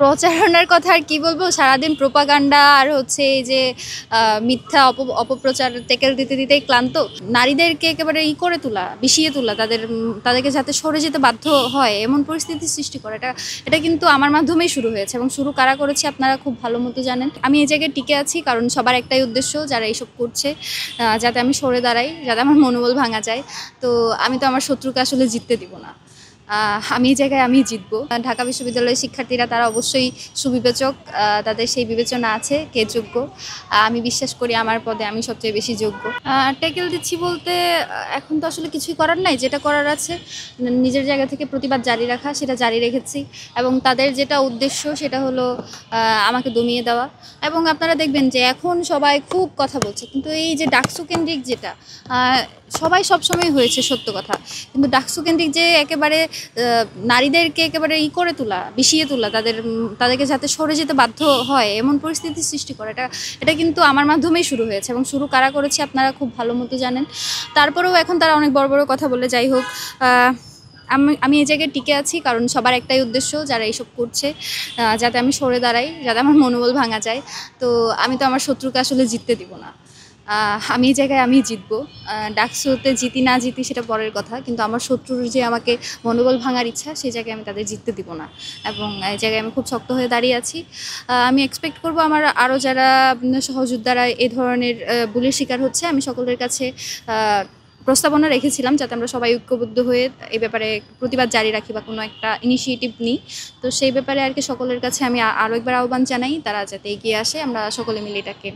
প্রচারণার কথা আর কি বলবো, সারাদিন প্রোপাগান্ডা আর হচ্ছে এই যে মিথ্যা অপপ্রচার টেকেল দিতে দিতেই ক্লান্ত। নারীদেরকে একেবারে করে তোলা, বিষিয়ে তোলা, তাদেরকে যাতে সরে যেতে বাধ্য হয় এমন পরিস্থিতি সৃষ্টি করে, এটা কিন্তু আমার মাধ্যমেই শুরু হয়েছে এবং শুরু কারা করেছে আপনারা খুব ভালো মতো জানেন। আমি এই জায়গায় টিকে আছি কারণ সবার একটাই উদ্দেশ্য, যারা এইসব করছে যাতে আমি সরে দাঁড়াই, যাতে আমার মনোবল ভাঙা যায়। তো আমি তো আমার শত্রুকে আসলে জিততে দিব না, আমি এই জায়গায় আমি জিতবো। ঢাকা বিশ্ববিদ্যালয়ের শিক্ষার্থীরা তারা অবশ্যই সুবিবেচক, তাদের সেই বিবেচনা আছে কে যোগ্য। আমি বিশ্বাস করি আমার পদে আমি সবচেয়ে বেশি যোগ্য। ট্যাকেল দিচ্ছি বলতে এখন তো আসলে কিছুই করার নাই, যেটা করার আছে নিজের জায়গা থেকে প্রতিবাদ জারি রাখা, সেটা জারি রেখেছি। এবং তাদের যেটা উদ্দেশ্য সেটা হলো আমাকে দমিয়ে দেওয়া। এবং আপনারা দেখবেন যে এখন সবাই খুব কথা বলছে, কিন্তু এই যে ডাকসু কেন্দ্রিক যেটা সবাই সবসময় হয়েছে সত্য কথা, কিন্তু ডাকসু কেন্দ্রিক যে একেবারে নারীদেরকে একেবারে করে তোলা, বিষিয়ে তোলা, তাদেরকে যাতে সরে যেতে বাধ্য হয় এমন পরিস্থিতি সৃষ্টি করে, এটা কিন্তু আমার মাধ্যমেই শুরু হয়েছে এবং শুরু কারা করেছে আপনারা খুব ভালো মতো জানেন। তারপরেও এখন তারা অনেক বড় বড় কথা বলে। যাই হোক, আমি এই জায়গায় টিকে আছি কারণ সবার একটাই উদ্দেশ্য, যারা এইসব করছে যাতে আমি সরে দাঁড়াই, যাতে আমার মনোবল ভাঙা যায়। তো আমি তো আমার শত্রুকে আসলে জিততে দিব না, আমি এই জায়গায় আমি জিতবো। ডাকসুতে জিতি না জিতি সেটা পরের কথা, কিন্তু আমার শত্রুর যে আমাকে মনোবল ভাঙার ইচ্ছা, সেই জায়গায় আমি তাদের জিততে দিব না এবং এই জায়গায় আমি খুব শক্ত হয়ে দাঁড়িয়ে আছি। আমি এক্সপেক্ট করব আমার আরও যারা সহযোদ্ধারা এ ধরনের বুলির শিকার হচ্ছে, আমি সকলের কাছে প্রস্তাবনা রেখেছিলাম যাতে আমরা সবাই ঐক্যবদ্ধ হয়ে এই ব্যাপারে প্রতিবাদ জারি রাখি বা কোনো একটা ইনিশিয়েটিভ নিই। তো সেই ব্যাপারে আর কি সকলের কাছে আমি আরও একবার আহ্বান জানাই, তারা যাতে এগিয়ে আসে, আমরা সকলে মিলে এটাকে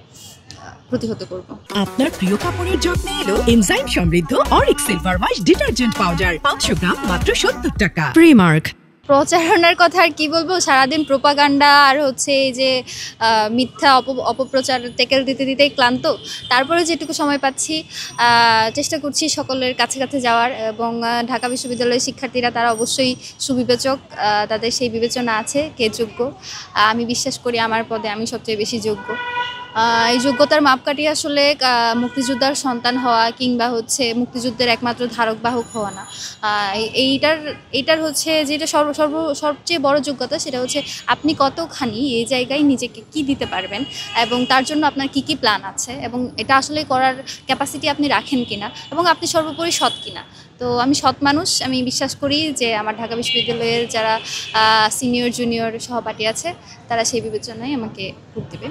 প্রতিহত করব। আপনার প্রিয় কাপড়ের যত্নে এলো এনজাইম সমৃদ্ধ Arik silver wash detergent powder, 500 গ্রাম মাত্র 70 টাকা। প্রিমার্ক। প্রচারণার কথা আর কি বলবো, সারাদিন প্রোপাগান্ডা আর হচ্ছে এই যে মিথ্যা অপপ্রচার টেকেল দিতে দিতেই ক্লান্ত। তারপরে যেটুকু সময় পাচ্ছি চেষ্টা করছি সকলের কাছে কাছে যাওয়ার, এবং ঢাকা বিশ্ববিদ্যালয়ের শিক্ষার্থীরা তারা অবশ্যই সুবিবেচক, তাদের সেই বিবেচনা আছে কে যোগ্য। আমি বিশ্বাস করি আমার পদে আমি সবচেয়ে বেশি যোগ্য। এই যোগ্যতার মাপকাঠি আসলে মুক্তিযোদ্ধার সন্তান হওয়া কিংবা হচ্ছে মুক্তিযুদ্ধের একমাত্র ধারক বাহক হওয়া না। এইটার হচ্ছে যেটা সবচেয়ে বড় যোগ্যতা, সেটা হচ্ছে আপনি কতখানি এই জায়গায় নিজেকে কি দিতে পারবেন এবং তার জন্য আপনার কি কি প্ল্যান আছে এবং এটা আসলে করার ক্যাপাসিটি আপনি রাখেন কিনা এবং আপনি সর্বোপরি সৎ কিনা। তো আমি সৎ মানুষ, আমি বিশ্বাস করি যে আমার ঢাকা বিশ্ববিদ্যালয়ের যারা সিনিয়র জুনিয়র সহপাঠী আছে তারা সেই বিবেচনায় আমাকে ভোট দেবে।